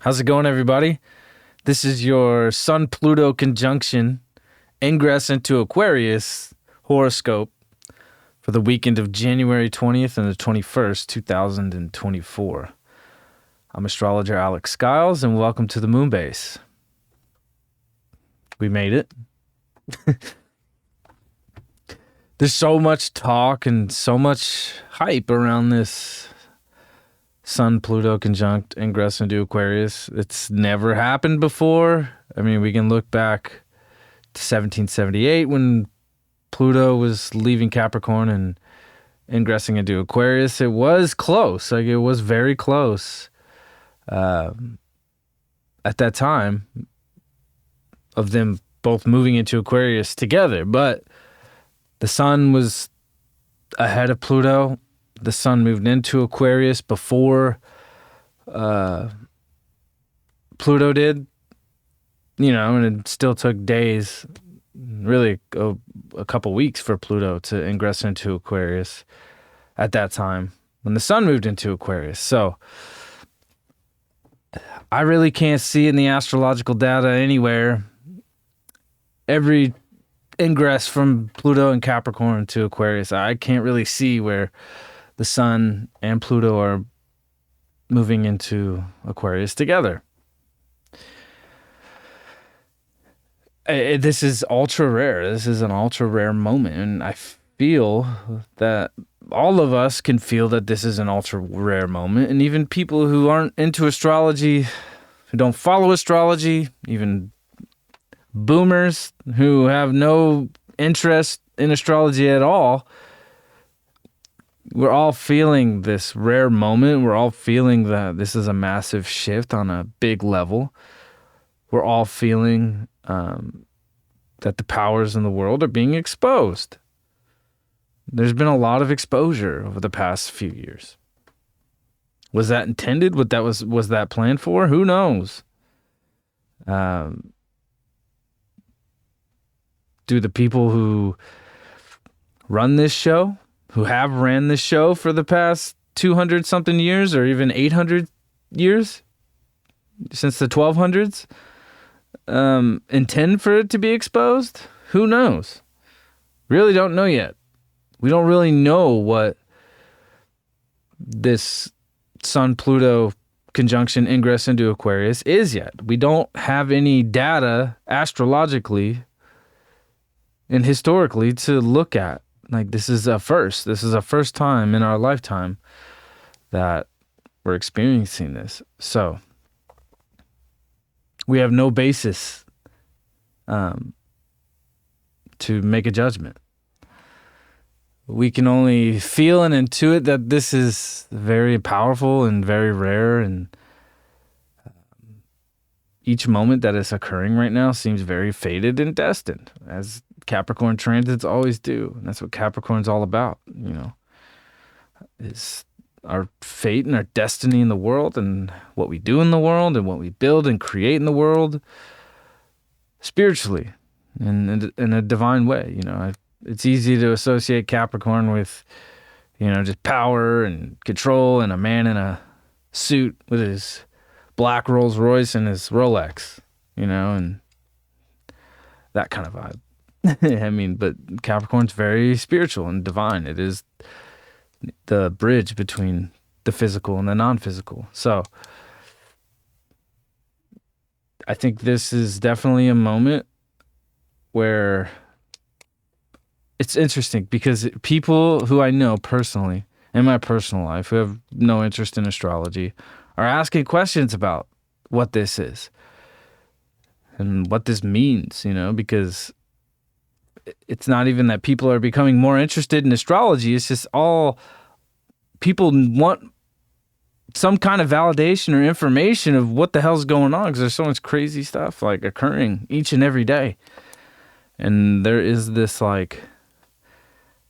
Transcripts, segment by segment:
How's it going, everybody? This is your Sun-Pluto conjunction, Ingress into Aquarius horoscope for the weekend of January 20th and the 21st, 2024. I'm astrologer Alex Skyles, and welcome to the Moon Base. We made it. There's so much talk and so much hype around this Sun-Pluto conjunct Ingress into Aquarius. It's never happened before. I mean, we can look back to 1778 when Pluto was leaving Capricorn and ingressing into Aquarius. It was close. It was very close at that time of them both moving into Aquarius together. But the Sun was ahead of Pluto. The Sun moved into Aquarius before Pluto did, and it still took days, really a couple weeks for Pluto to ingress into Aquarius at that time when the Sun moved into Aquarius. So I really can't see in the astrological data anywhere every ingress from Pluto and Capricorn to Aquarius. I can't really see where the Sun and Pluto are moving into Aquarius together. This is ultra rare. This is an ultra rare moment. And I feel that all of us can feel that this is an ultra rare moment. And even people who aren't into astrology, who don't follow astrology, even boomers who have no interest in astrology at all, we're all feeling this rare moment. We're all feeling that this is a massive shift on a big level. We're all feeling that the powers in the world are being exposed. There's been a lot of exposure over the past few years. Was that intended? Was that planned for? Who knows? Do the people who run this show, who have ran this show for the past 200 something years or even 800 years since the 1200s, intend for it to be exposed? Who knows? Really don't know yet. We don't really know what this Sun-Pluto conjunction ingress into Aquarius is yet. We don't have any data astrologically and historically to look at. Like, this is a first. This is a first time in our lifetime that we're experiencing this. So we have no basis to make a judgment. We can only feel and intuit that this is very powerful and very rare, and each moment that is occurring right now seems very fated and destined, as Capricorn transits always do. And that's what Capricorn's all about, is our fate and our destiny in the world and what we do in the world and what we build and create in the world spiritually and in a divine way. It's easy to associate Capricorn with, just power and control and a man in a suit with his black Rolls Royce and his Rolex, and that kind of vibe. I mean, but Capricorn's very spiritual and divine. It is the bridge between the physical and the non-physical. So I think this is definitely a moment where it's interesting because people who I know personally in my personal life who have no interest in astrology are asking questions about what this is and what this means, because it's not even that people are becoming more interested in astrology. It's just all people want some kind of validation or information of what the hell's going on, because there's so much crazy stuff occurring each and every day. And there is this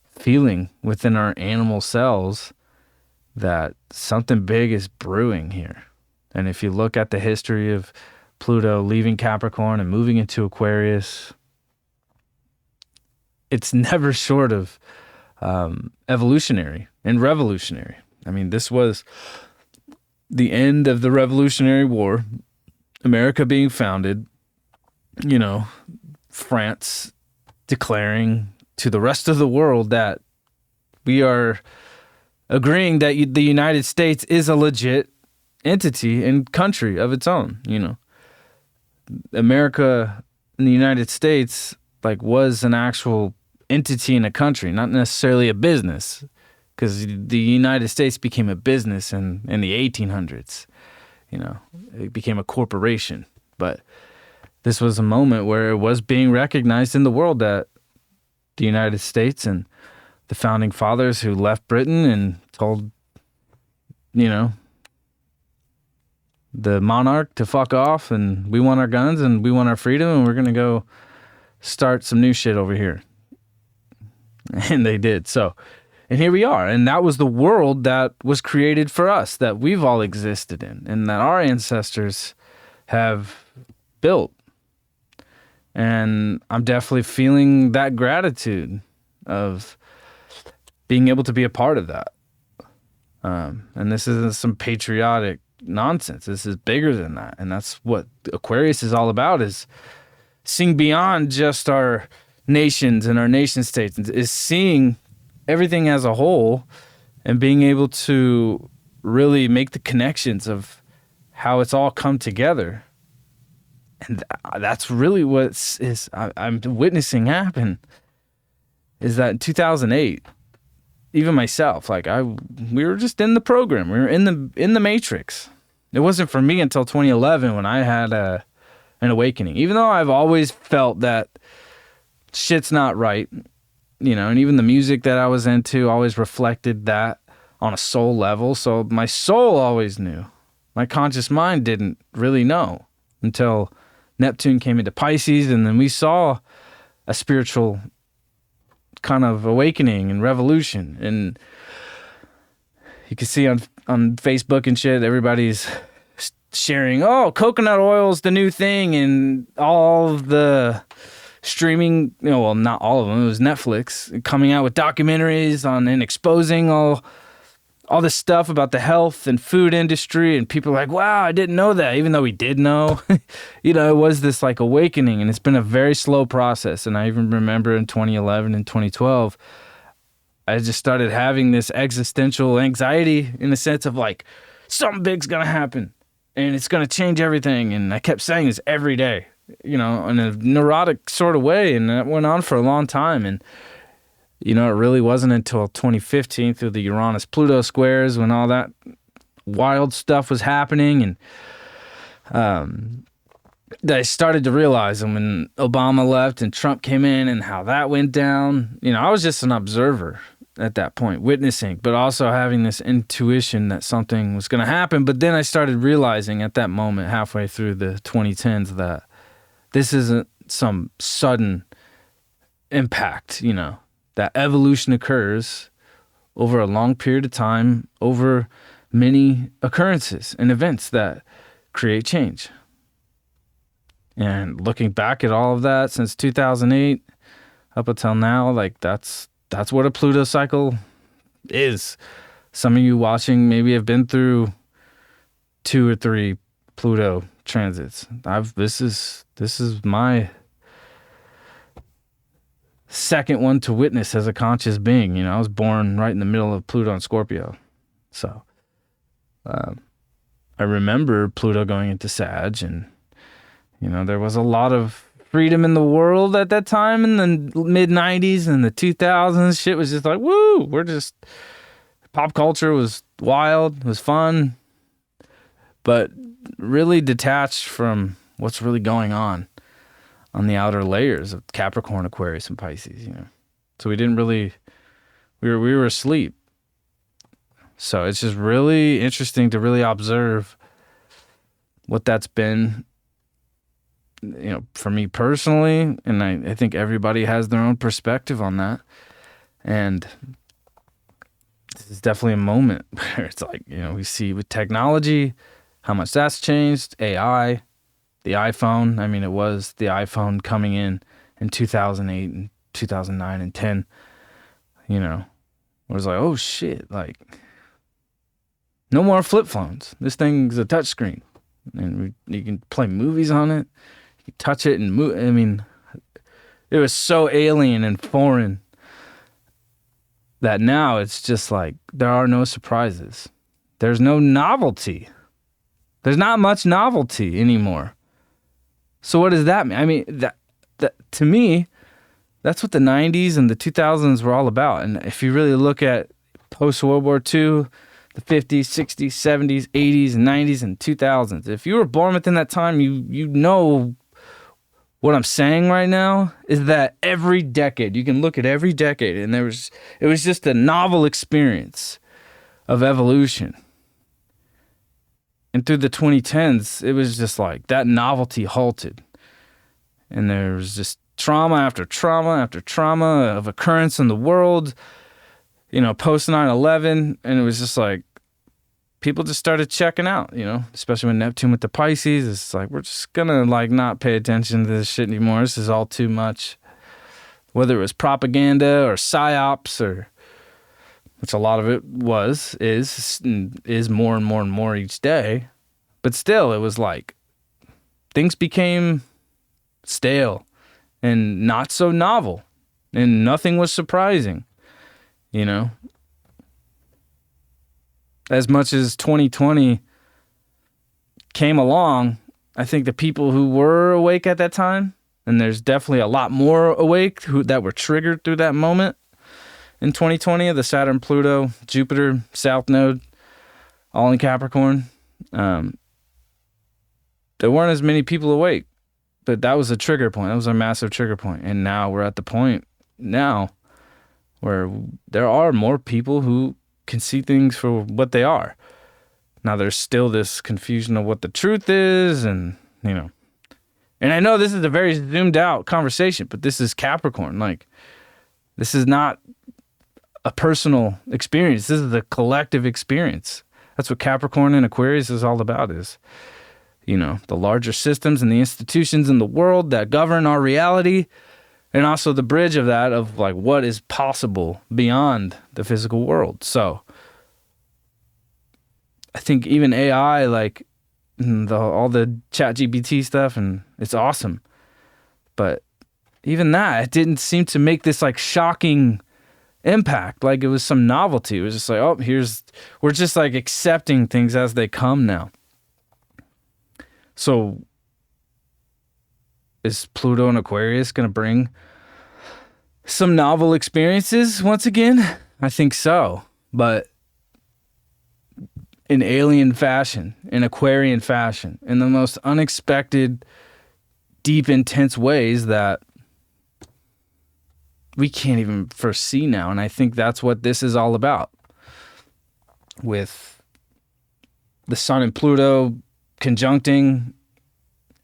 feeling within our animal cells that something big is brewing here. And if you look at the history of Pluto leaving Capricorn and moving into Aquarius, it's never short of evolutionary and revolutionary. I mean, this was the end of the Revolutionary War America being founded, France declaring to the rest of the world that we are agreeing that the United States is a legit entity and country of its own. America and the United States was an actual entity in a country, not necessarily a business, because the United States became a business in the 1800s. It became a corporation. But this was a moment where it was being recognized in the world that the United States and the founding fathers who left Britain and told, the monarch to fuck off, and we want our guns and we want our freedom, and we're going to go start some new shit over here. And they did. So, and here we are. And that was the world that was created for us, that we've all existed in, and that our ancestors have built. And I'm definitely feeling that gratitude of being able to be a part of that. And this isn't some patriotic nonsense. This is bigger than that. And that's what Aquarius is all about, is seeing beyond just our nations and our nation states, is seeing everything as a whole and being able to really make the connections of how it's all come together. And that's really what I'm witnessing happen, is that in 2008, even myself, we were just in the program. We were in the matrix. It wasn't for me until 2011 when I had an awakening. Even though I've always felt that shit's not right, and even the music that I was into always reflected that on a soul level. So my soul always knew. My conscious mind didn't really know until Neptune came into Pisces, and then we saw a spiritual kind of awakening and revolution. And you can see on Facebook and shit, everybody's sharing, coconut oil is the new thing, and all of the streaming, well, not all of them, it was Netflix coming out with documentaries on and exposing all this stuff about the health and food industry, and people are like, wow, I didn't know that, even though we did know. It was this awakening, and it's been a very slow process. And I even remember in 2011 and 2012, I just started having this existential anxiety in the sense of something big's gonna happen and it's gonna change everything. And I kept saying this every day, in a neurotic sort of way, and that went on for a long time. And it really wasn't until 2015 through the Uranus-Pluto squares when all that wild stuff was happening, and that I started to realize. And when Obama left and Trump came in and how that went down, I was just an observer at that point, witnessing, but also having this intuition that something was going to happen. But then I started realizing at that moment, halfway through the 2010s, that this isn't some sudden impact, that evolution occurs over a long period of time, over many occurrences and events that create change. And looking back at all of that since 2008 up until now, that's what a Pluto cycle is. Some of you watching maybe have been through 2 or 3 Pluto transits. This is my second one to witness as a conscious being. I was born right in the middle of Pluto and Scorpio. So I remember Pluto going into Sag, and there was a lot of freedom in the world at that time in the mid-90s and the 2000s. Shit was just woo, pop culture was wild, was fun, but really detached from what's really going on the outer layers of Capricorn, Aquarius, and Pisces, So we didn't really, we were asleep. So it's just really interesting to really observe what that's been, for me personally. And I think everybody has their own perspective on that. And this is definitely a moment where it's we see with technology, how much that's changed, AI, the iPhone. I mean, it was the iPhone coming in 2008 and 2009 and 10, it was oh shit, no more flip phones. This thing's a touch screen. and you can play movies on it. You can touch it and move. I mean, it was so alien and foreign that now it's just like there are no surprises. There's no novelty. There's not much novelty anymore. So what does that mean? I mean, that to me, that's what the 90s and the 2000s were all about. And if you really look at post-World War II, the 50s, 60s, 70s, 80s, 90s, and 2000s, if you were born within that time, you know what I'm saying right now is that every decade, you can look at every decade, and it was just a novel experience of evolution. And through the 2010s, it was just like that novelty halted. And there was just trauma after trauma after trauma of occurrence in the world, post 9/11. And it was just like people just started checking out, especially when Neptune with the Pisces. It's like, we're just going to not pay attention to this shit anymore. This is all too much. Whether it was propaganda or psyops which a lot of it is more and more and more each day. But still, it was like things became stale and not so novel, and nothing was surprising, As much as 2020 came along, I think the people who were awake at that time, and there's definitely a lot more awake that were triggered through that moment, in 2020, the Saturn, Pluto, Jupiter, South Node, all in Capricorn. There weren't as many people awake, but that was a trigger point. That was a massive trigger point. And now we're at the point now where there are more people who can see things for what they are. Now there's still this confusion of what the truth is, and and I know this is a very zoomed out conversation, but this is Capricorn. This is not a personal experience. This is a collective experience. That's what Capricorn and Aquarius is all about, is, the larger systems and the institutions in the world that govern our reality, and also the bridge of that of what is possible beyond the physical world. So I think even AI, all the ChatGPT stuff, and it's awesome. But even that, it didn't seem to make this shocking impact, it was some novelty. It was just we're just accepting things as they come now. So is Pluto and Aquarius going to bring some novel experiences once again? I think so, but in alien fashion, in Aquarian fashion, in the most unexpected, deep, intense ways that we can't even foresee now. And I think that's what this is all about. With the Sun and Pluto conjuncting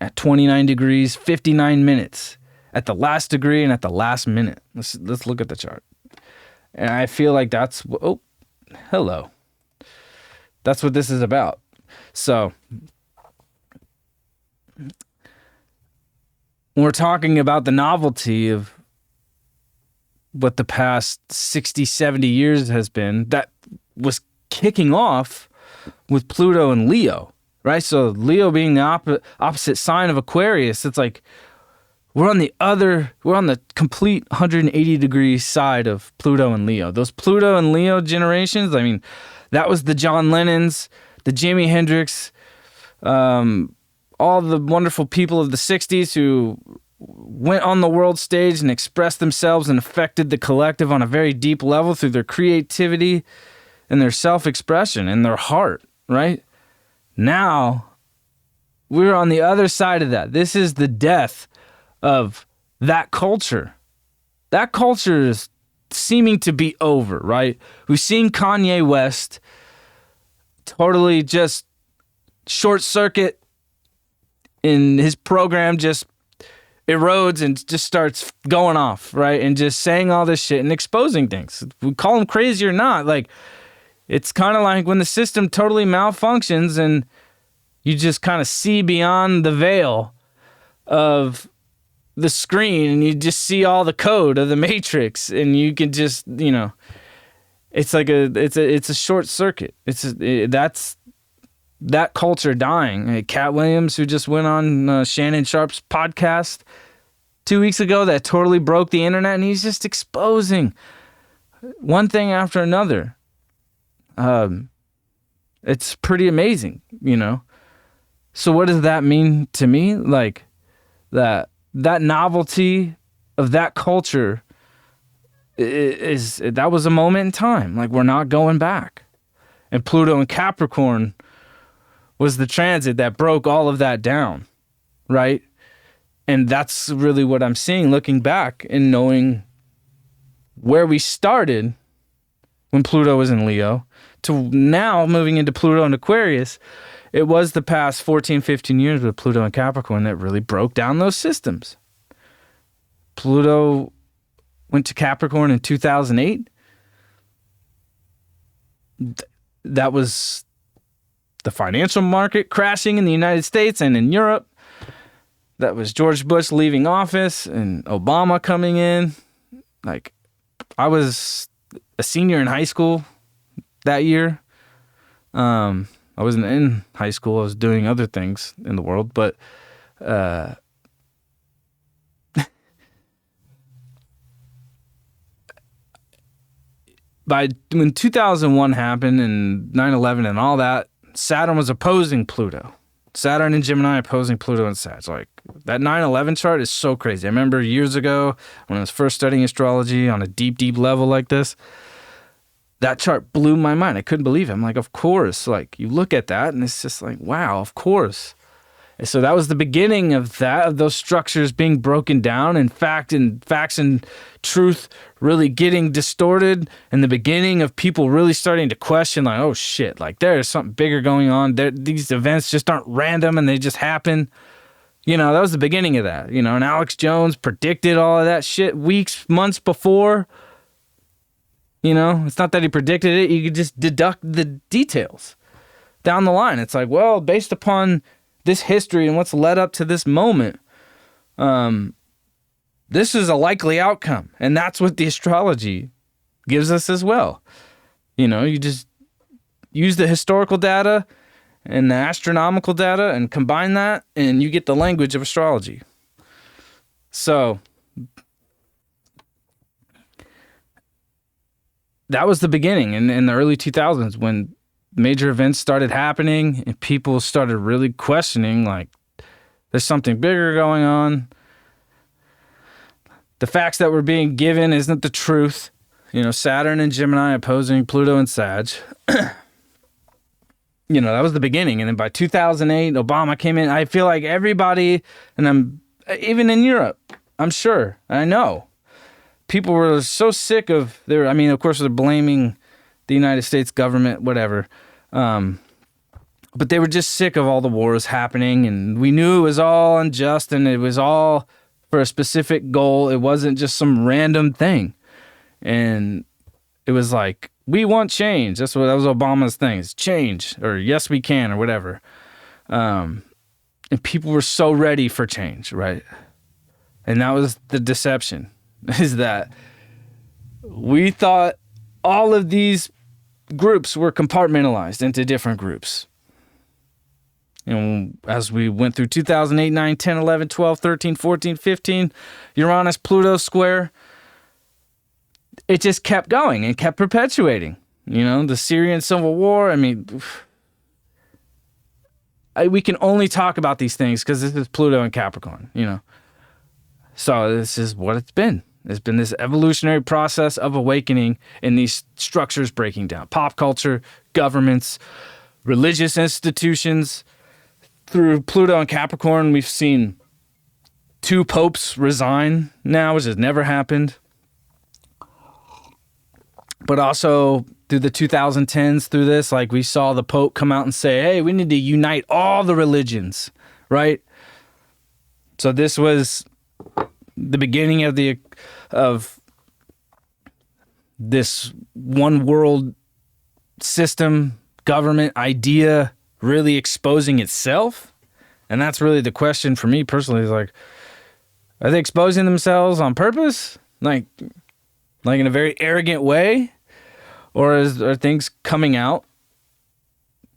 at 29 degrees, 59 minutes, at the last degree and at the last minute. Let's look at the chart. And I feel like that's, hello. That's what this is about. So when we're talking about the novelty of what the past 60, 70 years has been, that was kicking off with Pluto and Leo, right? So Leo being the opposite sign of Aquarius, it's we're on the complete 180 degree side of Pluto and Leo. Those Pluto and Leo generations, that was the John Lennons, the Jimi Hendrix, all the wonderful people of the 60s who went on the world stage and expressed themselves and affected the collective on a very deep level through their creativity and their self-expression and their heart, right? Now, we're on the other side of that. This is the death of that culture. That culture is seeming to be over, right? We've seen Kanye West totally just short circuit in his program, just erodes and just starts going off, right? And just saying all this shit and exposing things. We call him crazy or not, it's kind of like when the system totally malfunctions and you just kind of see beyond the veil of the screen and you just see all the code of the matrix and you can just, it's a short circuit. That's that culture dying. Cat Williams, who just went on Shannon Sharp's podcast 2 weeks ago, that totally broke the internet, and he's just exposing one thing after another. It's pretty amazing, you know. So what does that mean to me? Like that novelty of that culture that was a moment in time. Like, we're not going back. And Pluto and Capricorn was the transit that broke all of that down, right? And that's really what I'm seeing looking back and knowing where we started when Pluto was in Leo to now moving into Pluto and Aquarius. It was the past 14, 15 years with Pluto and Capricorn that really broke down those systems. Pluto went to Capricorn in 2008. That was the financial market crashing in the United States and in Europe. That was George Bush leaving office and Obama coming in. Like, I was a senior in high school that year. I wasn't in high school. I was doing other things in the world, but when 2001 happened and 9/11 and all that, Saturn was opposing Pluto. Saturn and Gemini opposing Pluto and Sag. Like, that 9/11 chart is so crazy. I remember years ago when I was first studying astrology on a deep, deep level like this, that chart blew my mind. I couldn't believe it. I'm like, of course. Like, you look at that and it's just like, wow, of course. And so that was the beginning of that, of those structures being broken down and facts and truth really getting distorted, and the beginning of people really starting to question, like, oh shit, like there's something bigger going on. These events just aren't random and they just happen. You know, that was the beginning of that, you know, and Alex Jones predicted all of that shit weeks, months before. You know, it's not that he predicted it. You could just deduct the details down the line. It's like, well, based upon this history and what's led up to this moment, this is a likely outcome. And that's what the astrology gives us as well. You know, you just use the historical data and the astronomical data and combine that, and you get the language of astrology. So that was the beginning in the early 2000s when major events started happening and people started really questioning, like, there's something bigger going on. The facts that were being given isn't the truth. You know, Saturn and Gemini opposing Pluto and Sag. You know, that was the beginning. And then by 2008, Obama came in. I feel like everybody, and even in Europe, I'm sure, I know, people were so sick of I mean, of course, they're blaming the United States government, whatever. But they were just sick of all the wars happening, and we knew it was all unjust and it was all for a specific goal. It wasn't just some random thing. And it was like, we want change. That was Obama's thing. It's change, or yes, we can, or whatever. And people were so ready for change, right? And that was the deception, is that we thought all of these groups were compartmentalized into different groups. And as we went through 2008, 9, 10, 11, 12, 13, 14, 15, Uranus, Pluto square, it just kept going and kept perpetuating. You know, the Syrian civil war, I mean, we can only talk about these things because this is Pluto and Capricorn, you know. So this is what it's been. It's been this evolutionary process of awakening and these structures breaking down. Pop culture, governments, religious institutions. Through Pluto and Capricorn, we've seen 2 popes resign now, which has never happened. But also through the 2010s, through this, like, we saw the Pope come out and say, hey, we need to unite all the religions, right? So this was the beginning of this one world system, government idea really exposing itself. And that's really the question for me personally, is like, are they exposing themselves on purpose? Like in a very arrogant way? Or are things coming out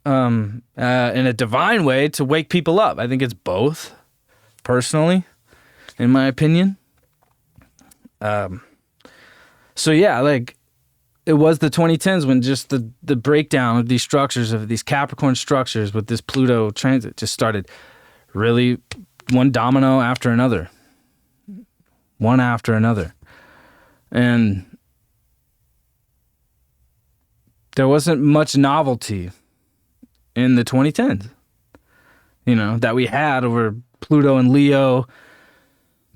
in a divine way to wake people up. I think it's both, personally, in my opinion. So yeah, like it was the 2010s when just the breakdown of these structures, of these Capricorn structures with this Pluto transit just started really one domino after another. One after another. And there wasn't much novelty in the 2010s, that we had over Pluto and Leo,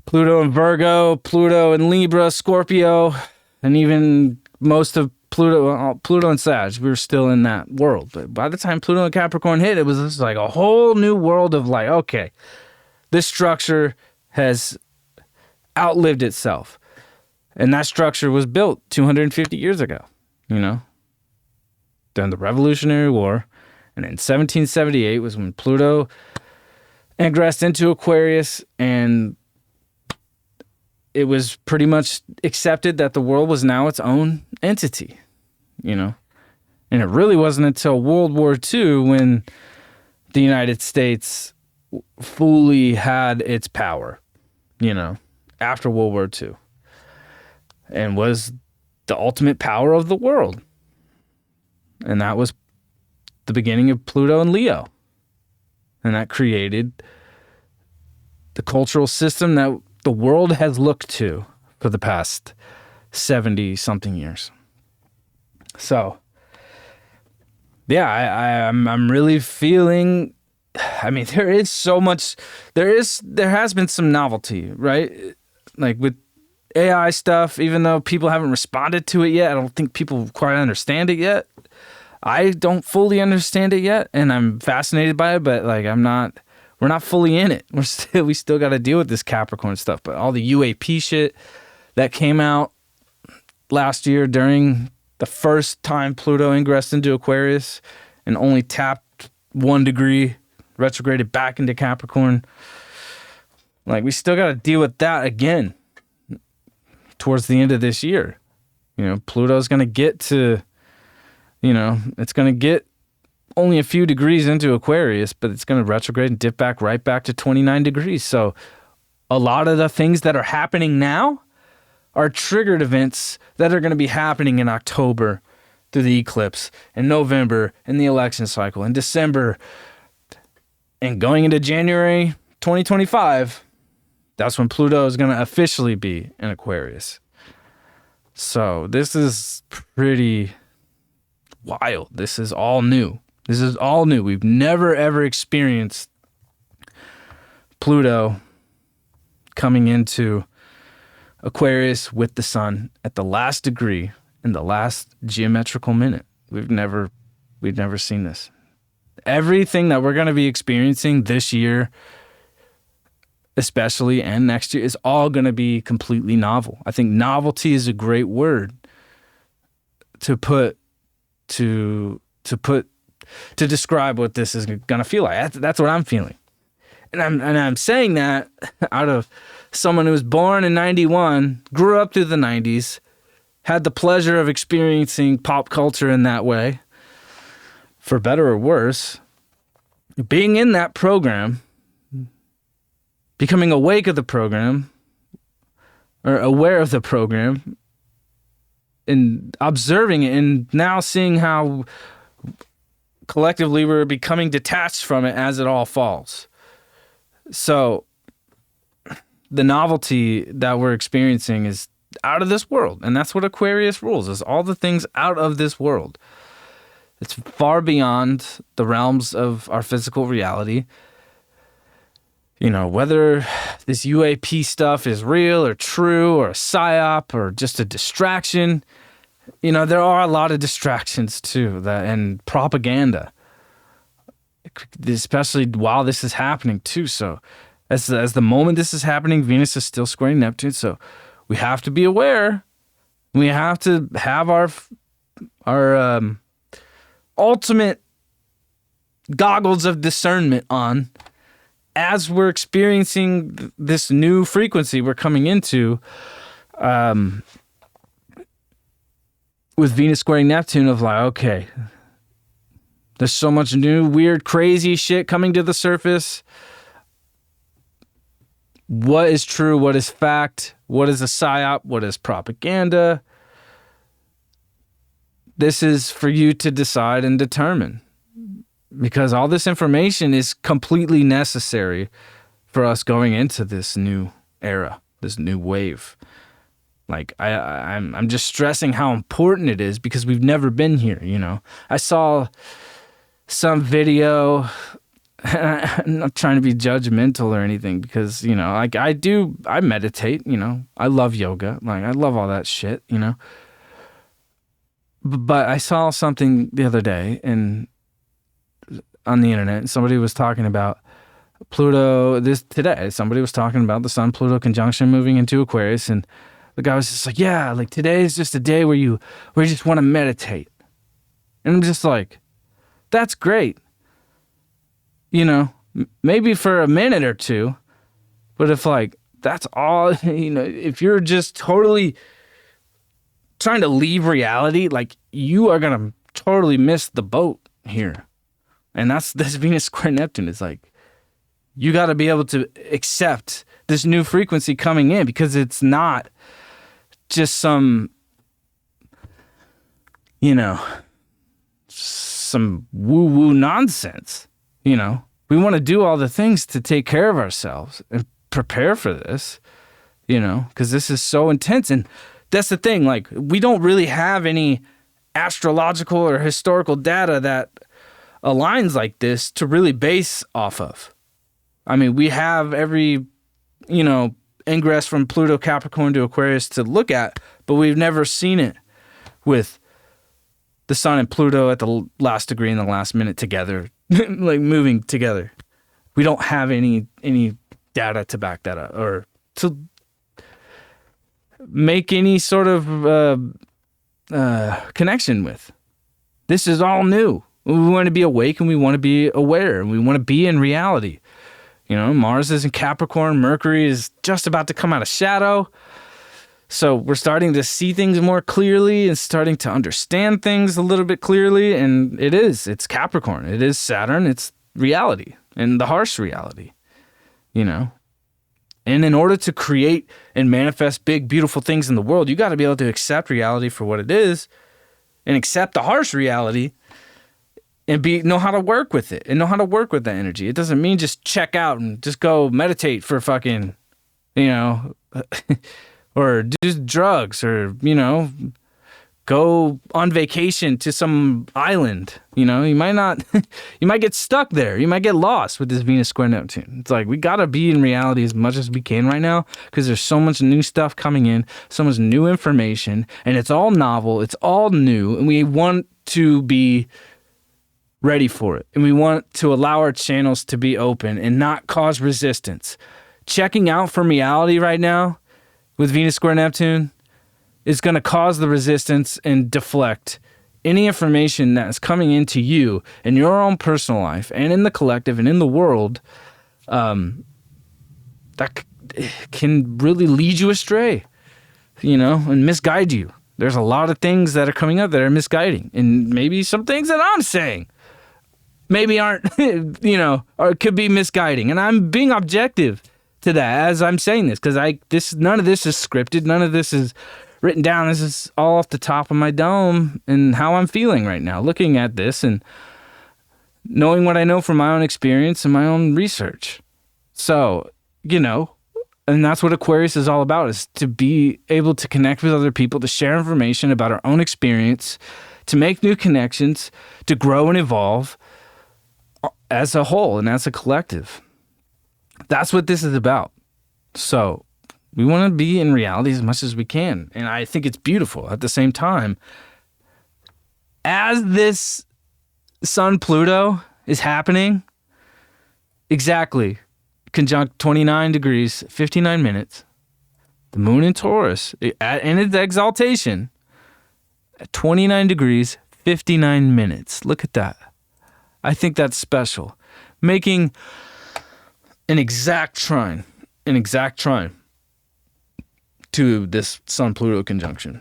Pluto and Virgo, Pluto and Libra, Scorpio, and even most of Pluto and Sag. We were still in that world. But by the time Pluto and Capricorn hit, it was just like a whole new world of like, okay, this structure has outlived itself. And that structure was built 250 years ago, during the Revolutionary War. And in 1778 was when Pluto ingressed into Aquarius, and it was pretty much accepted that the world was now its own entity, And it really wasn't until World War II when the United States fully had its power, after World War II, and was the ultimate power of the world. And that was the beginning of Pluto and Leo. And that created the cultural system that the world has looked to for the past 70-something years. So, yeah, I'm really feeling, there is so much, there has been some novelty, right? Like with AI stuff, even though people haven't responded to it yet, I don't think people quite understand it yet. I don't fully understand it yet, and I'm fascinated by it, but like we're not fully in it. We still got to deal with this Capricorn stuff. But all the UAP shit that came out last year during the first time Pluto ingressed into Aquarius and only tapped 1 degree, retrograded back into Capricorn. Like, we still got to deal with that again towards the end of this year. Pluto's going to get to, it's going to get only a few degrees into Aquarius, but it's going to retrograde and dip back right back to 29 degrees. So a lot of the things that are happening now are triggered events that are going to be happening in October through the eclipse, in November, in the election cycle, in December, and going into January 2025. That's when Pluto is going to officially be in Aquarius. So this is pretty wild. This is all new. We've never, ever experienced Pluto coming into Aquarius with the sun at the last degree in the last geometrical minute. We've never seen this. Everything that we're going to be experiencing this year, especially, and next year, is all going to be completely novel. I think novelty is a great word to describe what this is going to feel like. That's what I'm feeling. And I'm saying that out of someone who was born in 91, grew up through the 90s, had the pleasure of experiencing pop culture in that way, for better or worse, being in that program, becoming awake of the program, or aware of the program, and observing it, and now seeing how collectively we're becoming detached from it as it all falls. So the novelty that we're experiencing is out of this world, and that's what Aquarius rules, is all the things out of this world. It's far beyond the realms of our physical reality. Whether this UAP stuff is real or true or a psyop or just a distraction, there are a lot of distractions too, and propaganda, especially while this is happening too. So as the moment this is happening, Venus is still squaring Neptune. So we have to be aware. We have to have our ultimate goggles of discernment on as we're experiencing this new frequency we're coming into, with Venus squaring Neptune, of like, okay, There's so much new, weird, crazy shit coming to the surface. What is true? What is fact? What is a psyop? What is propaganda? This is for you to decide and determine, because all this information is completely necessary for us going into this new era, this new wave. Like I'm just stressing how important it is because we've never been here, you know. I saw some video. I'm not trying to be judgmental or anything because, you know, like I meditate, you know. I love yoga. Like I love all that shit, you know. But I saw something the other day on the internet, and somebody was talking about Pluto. Today, somebody was talking about the Sun-Pluto conjunction moving into Aquarius, and the guy was just like, yeah, like today is just a day where you just want to meditate. And I'm just like, that's great. You know, maybe for a minute or two, but if like that's all, you know, if you're just totally trying to leave reality, like you are going to totally miss the boat here. And that's this Venus square Neptune is like, you got to be able to accept this new frequency coming in because it's not just some, you know, some woo-woo nonsense. You know, we want to do all the things to take care of ourselves and prepare for this, you know, because this is so intense. And that's the thing, like, we don't really have any astrological or historical data that aligns like this to really base off of. I mean, we have every, you know, ingress from Pluto, Capricorn to Aquarius to look at, but we've never seen it with the Sun and Pluto at the last degree in the last minute together, like moving together. We don't have any data to back that up or to make any sort of connection with. This is all new. We want to be awake and we want to be aware and we want to be in reality. You know, Mars is in Capricorn, Mercury is just about to come out of shadow. So we're starting to see things more clearly and starting to understand things a little bit clearly. And it's Capricorn. It is Saturn. It's reality and the harsh reality, you know. And in order to create and manifest big, beautiful things in the world, you got to be able to accept reality for what it is and accept the harsh reality and know how to work with it and know how to work with that energy. It doesn't mean just check out and just go meditate for fucking, you know, or do drugs or, you know, go on vacation to some island. You know, you might get stuck there. You might get lost with this Venus square Neptune. It's like we got to be in reality as much as we can right now because there's so much new stuff coming in, so much new information, and it's all novel, it's all new, and we want to be ready for it. And we want to allow our channels to be open and not cause resistance. Checking out from reality right now with Venus square Neptune is going to cause the resistance and deflect any information that is coming into you in your own personal life and in the collective and in the world that can really lead you astray, you know, and misguide you. There's a lot of things that are coming up that are misguiding, and maybe some things that I'm saying maybe aren't, you know, or could be misguiding. And I'm being objective to that as I'm saying this because none of this is scripted. None of this is written down. This is all off the top of my dome and how I'm feeling right now, looking at this and knowing what I know from my own experience and my own research. So, you know, and that's what Aquarius is all about, is to be able to connect with other people, to share information about our own experience, to make new connections, to grow and evolve as a whole and as a collective. That's what this is about. So we want to be in reality as much as we can. And I think it's beautiful. At the same time, as this Sun-Pluto is happening, exactly, conjunct 29 degrees, 59 minutes, the moon in Taurus, in its exaltation, at 29 degrees, 59 minutes. Look at that. I think that's special. Making an exact trine to this Sun-Pluto conjunction.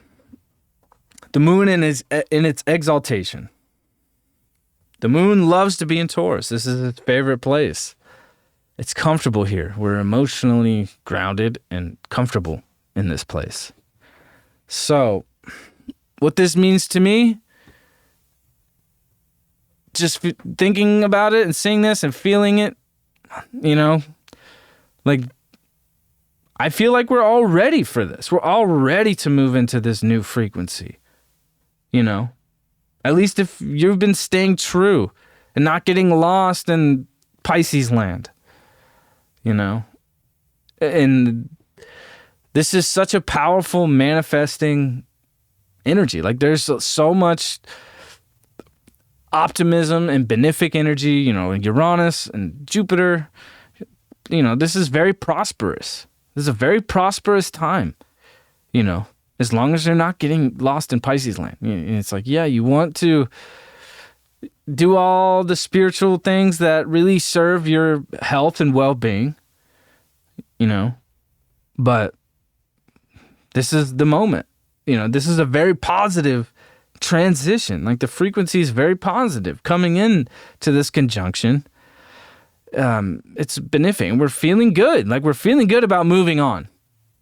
The moon in its exaltation. The moon loves to be in Taurus. This is its favorite place. It's comfortable here. We're emotionally grounded and comfortable in this place. So, what this means to me, just thinking about it and seeing this and feeling it, like, I feel like we're all ready for this. We're all ready to move into this new frequency. At least if you've been staying true and not getting lost in Pisces land, and this is such a powerful manifesting energy. Like, there's so much optimism and benefic energy, Uranus and Jupiter. This is very prosperous. This is a very prosperous time, as long as you're not getting lost in Pisces land. It's like, yeah, you want to do all the spiritual things that really serve your health and well-being, but this is the moment. This is a very positive transition. Like, the frequency is very positive coming in to this conjunction. It's benefiting. We're feeling good. Like, we're feeling good about moving on.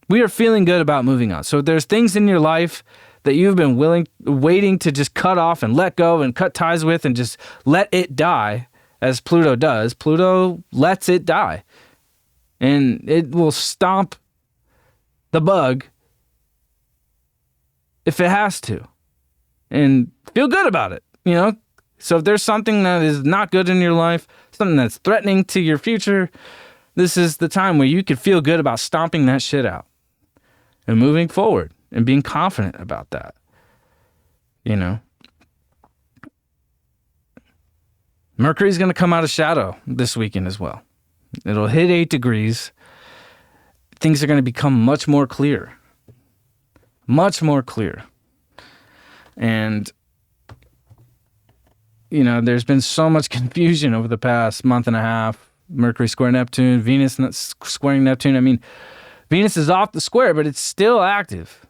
We are feeling good about moving on. So if there's things in your life that you've been waiting to just cut off and let go and cut ties with and just let it die, as Pluto does. Pluto lets it die. And it will stomp the bug if it has to. And feel good about it, So if there's something that is not good in your life, something that's threatening to your future, this is the time where you can feel good about stomping that shit out and moving forward and being confident about that, Mercury's going to come out of shadow this weekend as well. It'll hit 8 degrees. Things are going to become much more clear. Much more clear. And there's been so much confusion over the past month and a half. Mercury square Neptune, Venus squaring Neptune. I mean, Venus is off the square, but it's still active,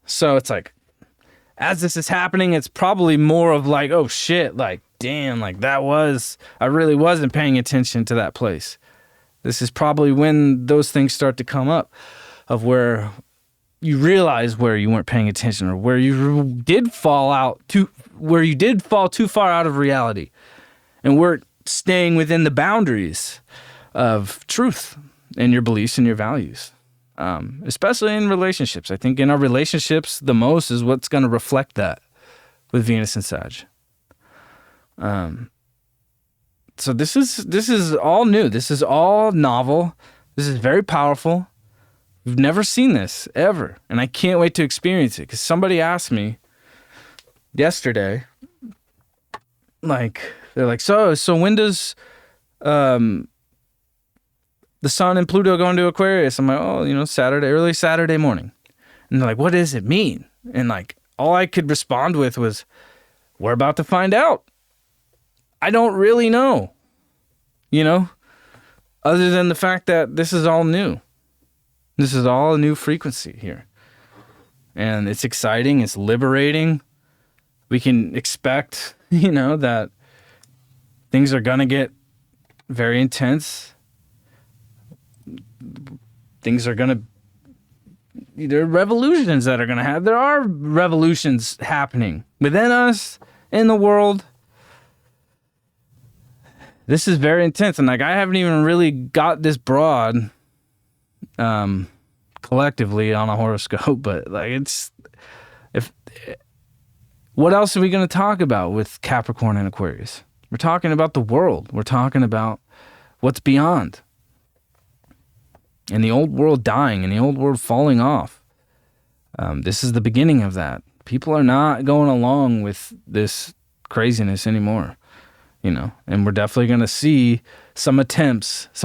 So it's like, as this is happening, it's probably more of like, oh shit, like, damn, like I really wasn't paying attention to that place. This is probably when those things start to come up, of where you realize where you weren't paying attention, or where you did fall too far out of reality, and we're staying within the boundaries of truth and your beliefs and your values, especially in relationships. I think in our relationships, the most is what's going to reflect that with Venus and Sag. So this is all new. This is all novel. This is very powerful. We've never seen this ever, and I can't wait to experience it. Because somebody asked me yesterday, like, they're like, so when does the Sun and Pluto go into Aquarius? I'm like, early Saturday morning. And they're like, what does it mean? And like, all I could respond with was, we're about to find out. I don't really know, other than the fact that this is all new. This is all a new frequency here. And it's exciting. It's liberating. We can expect, that things are going to get very intense. Things are going to... There are revolutions that are going to happen. There are revolutions happening within us, in the world. This is very intense. And like, I haven't even really got this broad... collectively on a horoscope, but like, what else are we going to talk about with Capricorn and Aquarius? We're talking about the world. We're talking about what's beyond, and the old world dying and the old world falling off. This is the beginning of that. People are not going along with this craziness anymore, and we're definitely going to see some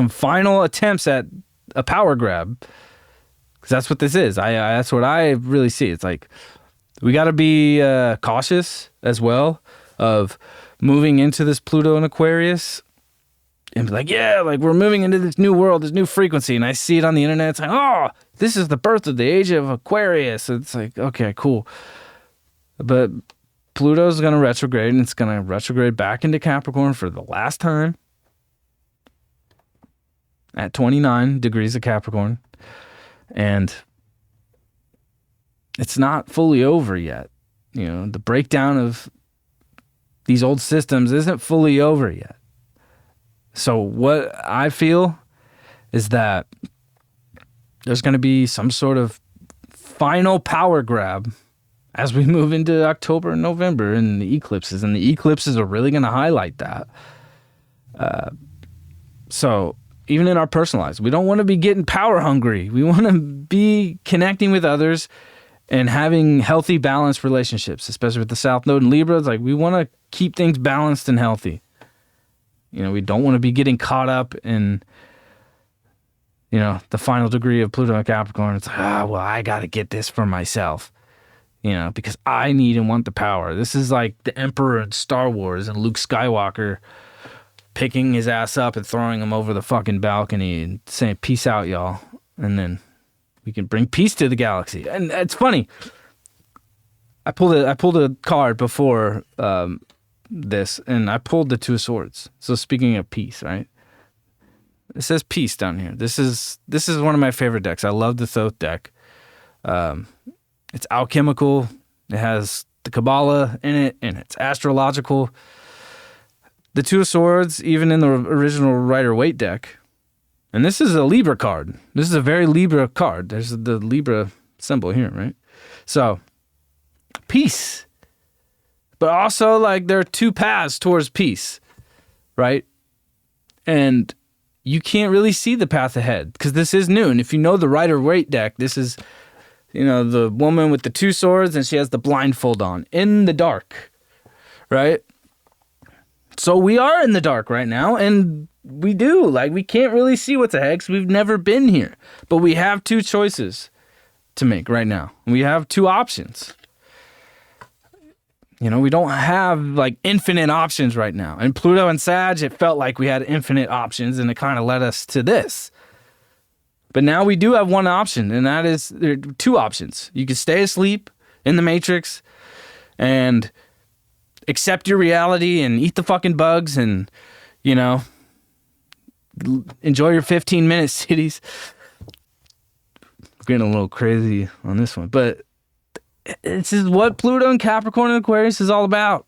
final attempts at a power grab, because that's what this is. That's what I really see. It's like, we got to be cautious as well of moving into this Pluto and Aquarius, and be like, yeah, like, we're moving into this new world, this new frequency. And I see it on the internet. It's like, oh, this is the birth of the age of Aquarius. It's like, okay, cool. But Pluto's going to retrograde, and it's going to retrograde back into Capricorn for the last time at 29 degrees of Capricorn. And it's not fully over yet. You know, the breakdown of these old systems isn't fully over yet. So what I feel is that there's going to be some sort of final power grab as we move into October and November and the eclipses. And the eclipses are really going to highlight that. So even in our personal lives, we don't want to be getting power hungry. We want to be connecting with others and having healthy, balanced relationships, especially with the South Node and Libra. It's like we want to keep things balanced and healthy. You know, we don't want to be getting caught up in, you know, the final degree of Pluto and Capricorn. It's like, well, I got to get this for myself, you know, because I need and want the power. This is like the Emperor in Star Wars and Luke Skywalker picking his ass up and throwing him over the fucking balcony and saying, peace out, y'all. And then we can bring peace to the galaxy. And it's funny. I pulled a card before this, and I pulled the Two of Swords. So speaking of peace, right? It says peace down here. This is one of my favorite decks. I love the Thoth deck. It's alchemical. It has the Kabbalah in it, and it's astrological. The Two of Swords, even in the original Rider-Waite deck, and this is a Libra card. This is a very Libra card. There's the Libra symbol here, right? So, peace. But also, like, there are two paths towards peace, right? And you can't really see the path ahead because this is new. And if you know the Rider-Waite deck, this is, you know, the woman with the two swords and she has the blindfold on in the dark, right? So we are in the dark right now, and we can't really see what's ahead because we've never been here. But we have two choices to make right now. We have two options. You know, we don't have like infinite options right now. And Pluto and Sag, it felt like we had infinite options, and it kind of led us to this. But now we do have one option, and that is there are two options. You can stay asleep in the Matrix and accept your reality and eat the fucking bugs and, you know, enjoy your 15-minute cities. Getting a little crazy on this one, but this is what Pluto and Capricorn and Aquarius is all about.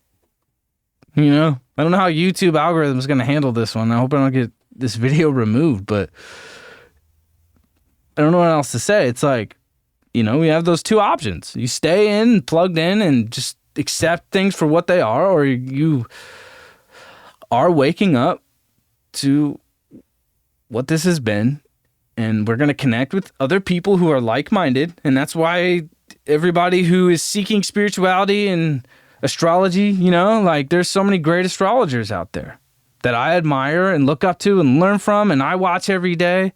You know, I don't know how YouTube algorithm is going to handle this one. I hope I don't get this video removed, but I don't know what else to say. It's like, you know, we have those two options. You stay in, plugged in, and just accept things for what they are, or you are waking up to what this has been, and we're going to connect with other people who are like-minded, and that's why everybody who is seeking spirituality and astrology, you know, like there's so many great astrologers out there that I admire and look up to and learn from, and I watch every day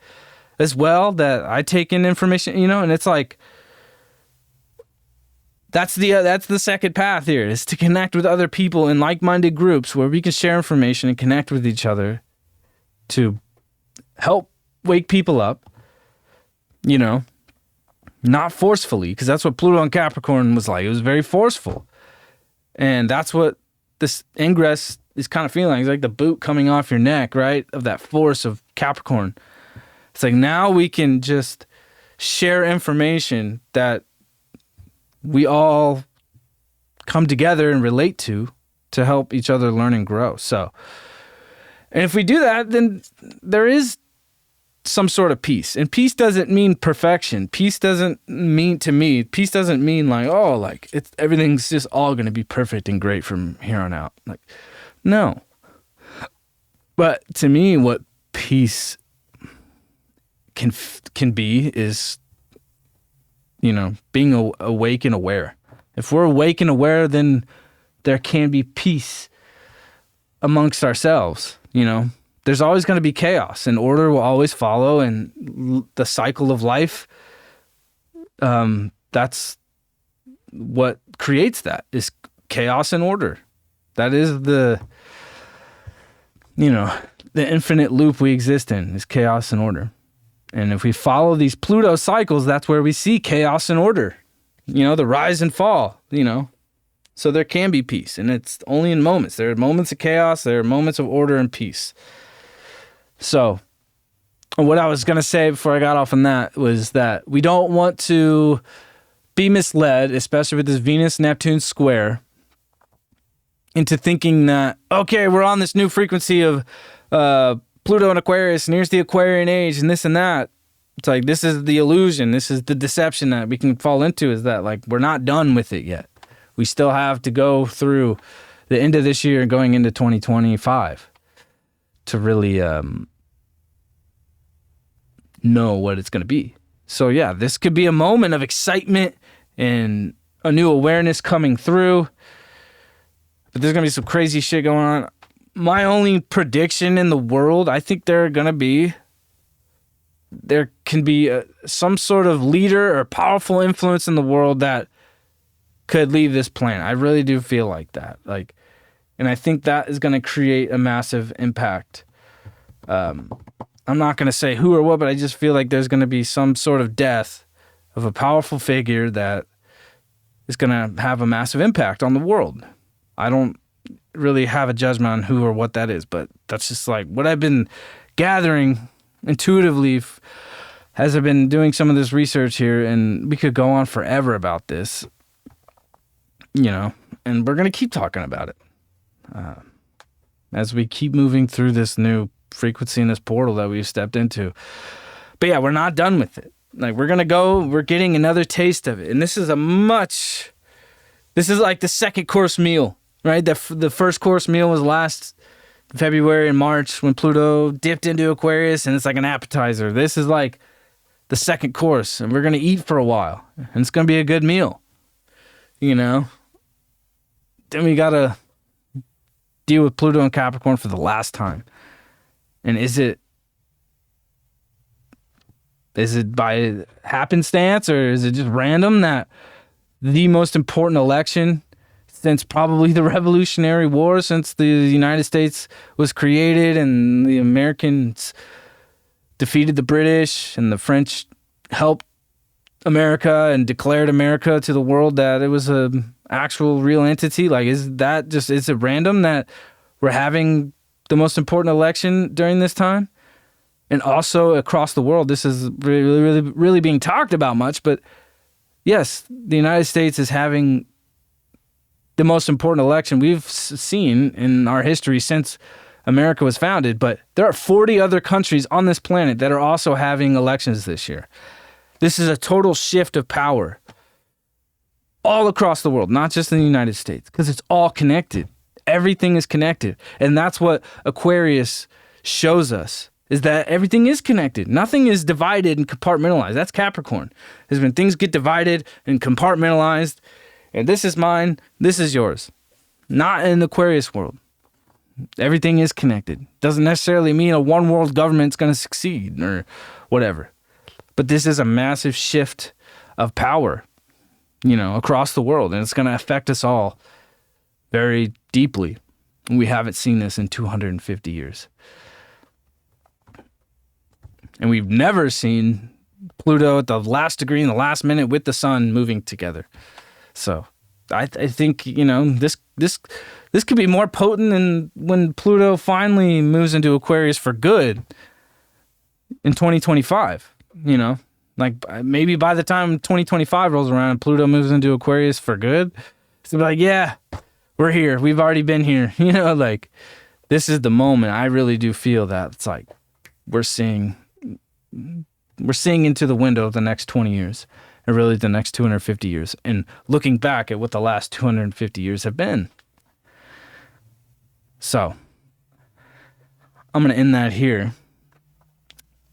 as well, that I take in information, you know, and it's like, that's the second path here, is to connect with other people in like-minded groups where we can share information and connect with each other to help wake people up, you know, not forcefully, because that's what Pluto and Capricorn was like. It was very forceful. And that's what this Ingress is kind of feeling. It's like the boot coming off your neck, right? Of that force of Capricorn. It's like now we can just share information that we all come together and relate to help each other learn and grow. So, and if we do that, then there is some sort of peace. And peace doesn't mean perfection. Peace doesn't mean like, oh, like it's everything's just all going to be perfect and great from here on out. Like, no. But to me, what peace can be is, you know, being awake and aware. If we're awake and aware, then there can be peace amongst ourselves, you know. There's always going to be chaos, and order will always follow, and the cycle of life, that's what creates that, is chaos and order. That is the infinite loop we exist in, is chaos and order. And if we follow these Pluto cycles, that's where we see chaos and order. You know, the rise and fall, you know. So there can be peace, and it's only in moments. There are moments of chaos. There are moments of order and peace. So what I was going to say before I got off on that was that we don't want to be misled, especially with this Venus-Neptune square, into thinking that, okay, we're on this new frequency of Pluto and Aquarius, and here's the Aquarian age, and this and that. It's like, this is the illusion. This is the deception that we can fall into, is that, like, we're not done with it yet. We still have to go through the end of this year and going into 2025 to really know what it's going to be. So yeah, this could be a moment of excitement and a new awareness coming through. But there's going to be some crazy shit going on. My only prediction in the world, I think there can be some sort of leader or powerful influence in the world that could leave this planet. I really do feel like that. And I think that is going to create a massive impact. I'm not going to say who or what, but I just feel like there's going to be some sort of death of a powerful figure that is going to have a massive impact on the world. I don't really have a judgment on who or what that is, but that's just like what I've been gathering intuitively as I've been doing some of this research here, and we could go on forever about this, and we're going to keep talking about it as we keep moving through this new frequency in this portal that we've stepped into. But yeah, we're not done with it. Like, we're getting another taste of it. And this is like the second course meal, right? The first course meal was last February and March when Pluto dipped into Aquarius, and it's like an appetizer. This is like the second course, and we're going to eat for a while, and it's going to be a good meal, Then we got to deal with Pluto and Capricorn for the last time. And is it by happenstance, or is it just random that the most important election since probably the Revolutionary War, since the United States was created and the Americans defeated the British and the French helped America and declared America to the world that it was a actual real entity? Like, is it random that we're having the most important election during this time? And also across the world, this is really, really, really being talked about much. But yes, the United States is having the most important election we've seen in our history since America was founded. But there are 40 other countries on this planet that are also having elections this year. This is a total shift of power all across the world, not just in the United States, because it's all connected. Everything is connected. And that's what Aquarius shows us, is that everything is connected. Nothing is divided and compartmentalized. That's Capricorn. Is when things get divided and compartmentalized, and this is mine, this is yours. Not in the Aquarius world. Everything is connected. Doesn't necessarily mean a one world government's going to succeed or whatever. But this is a massive shift of power, across the world, and it's going to affect us all very deeply. We haven't seen this in 250 years. And we've never seen Pluto at the last degree in the last minute with the sun moving together. So I think, this could be more potent than when Pluto finally moves into Aquarius for good in 2025, Like, maybe by the time 2025 rolls around and Pluto moves into Aquarius for good, it's gonna be like, yeah, we're here. We've already been here. Like, this is the moment. I really do feel that it's like we're seeing into the window of the next 20 years, and really the next 250 years, and looking back at what the last 250 years have been. So I'm going to end that here.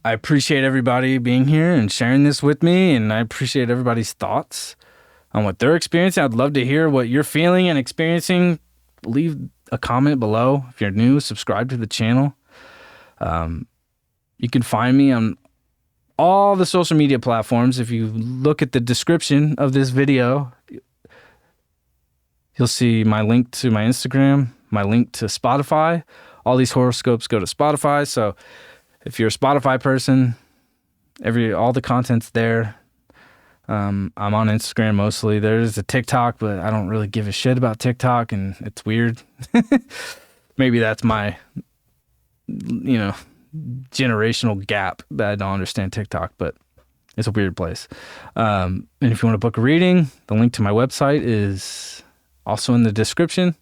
I appreciate everybody being here and sharing this with me, and I appreciate everybody's thoughts on what they're experiencing. I'd love to hear what you're feeling and experiencing. Leave a comment below. If you're new, subscribe to the channel. You can find me on all the social media platforms. If you look at the description of this video, you'll see my link to my Instagram, my link to Spotify. All these horoscopes go to Spotify. So if you're a Spotify person, all the content's there. I'm on Instagram mostly. There's a TikTok, but I don't really give a shit about TikTok, and it's weird. Maybe that's my, generational gap that I don't understand TikTok, but it's a weird place. And if you want to book a reading, the link to my website is also in the description.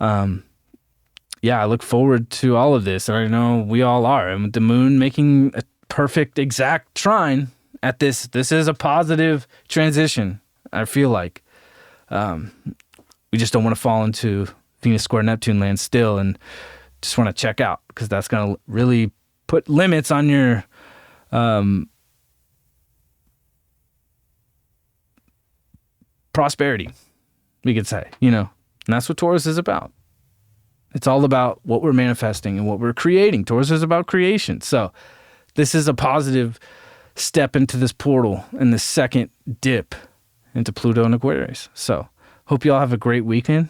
I look forward to all of this. I know we all are. And with the moon making a perfect exact trine at this is a positive transition, I feel like. We just don't want to fall into Venus square Neptune land still and just want to check out, because that's going to really put limits on your prosperity, we could say, and that's what Taurus is about. It's all about what we're manifesting and what we're creating. Taurus is about creation. So this is a positive step into this portal and the second dip into Pluto and Aquarius. So hope you all have a great weekend.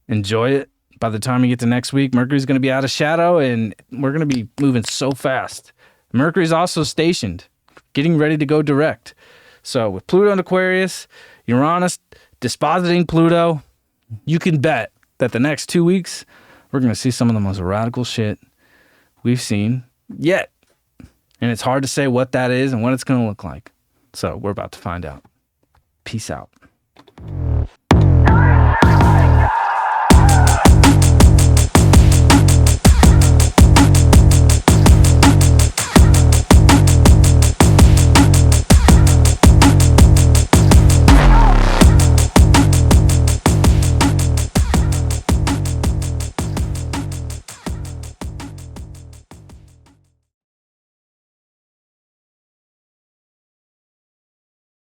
Enjoy it. By the time you get to next week, Mercury's going to be out of shadow and we're going to be moving so fast. Mercury's also stationed, getting ready to go direct. So with Pluto and Aquarius, Uranus dispositing Pluto, you can bet that the next 2 weeks, we're going to see some of the most radical shit we've seen yet. And it's hard to say what that is and what it's going to look like. So we're about to find out. Peace out.